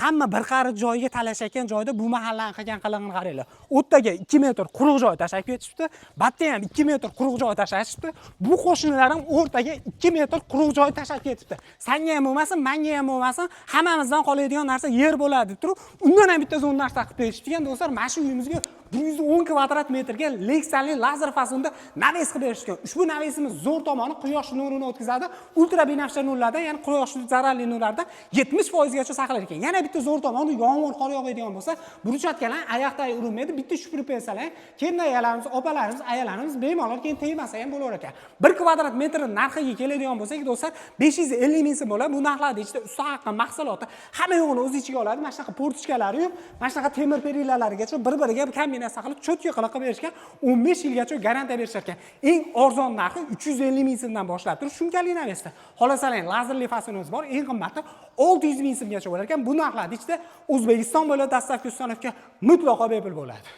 hamma bir qarich joyiga talashayotgan joyda bu mahallani qilgan qilig'ini qaranglar. O'rtaga 2 metr quruq joy tashab ketishibdi. Batda ham 2 metr quruq joy tashashibdi. Bu qo'shnilarim o'rtaga 2 metr quruq joy tashab ketibdi. Senga ham bo'lmasin, menga ham bo'lmasin, hammamizdan qoladigan narsa yer bo'ladi deb turib, undan ham bitta zo'n narsa qilib berishdi ekan do'stlar. Mana shu uyimizga 110 kvadrat metrga Lexanli lazer fasonda naves qilib berishgan. Ushbu navesimiz zo'r tomoni quyosh nurini o'tkazadi. Ultra binafsha nurlardan, ya'ni quyosh zararli nurlardan 70% gacha saqlar ekan. Yana bitta zo'r tomoni yomg'ir qor yog'adigan bo'lsa, burchatkalar oyoqday urinmaydi. Bitta shupirib bersalar, keyin ayalarimiz, opalarimiz, ayalarimiz bemalol keyin tegmasa ham bo'lar ekan. 1 kvadrat metr narxiga keladigan bo'lsak, do'stlar, 550 ming so'm bo'ladi. Bu narxlarda ichida usta haqqi mahsuloti hamma yo'g'ini o'z ichiga oladi. Mana shunaqa portichkalari yo'q, mana shunaqa temir perilalarigacha bir-biriga kombinatsiya qilib cho'tka qilib berishgan, 15 yilgacha garantiya berishar ekan. Eng arzon narxi 350 ming so'mdan boshlab turib, shunchalik navesda. Xolasalang, lazerli fasonimiz bor, eng qimmati 600 ming so'mgacha bo'lar ekan. Bu narxlarda ichida O'zbekiston bo'ladi, dastavka ustanovga mutlaqo bepul bo'ladi.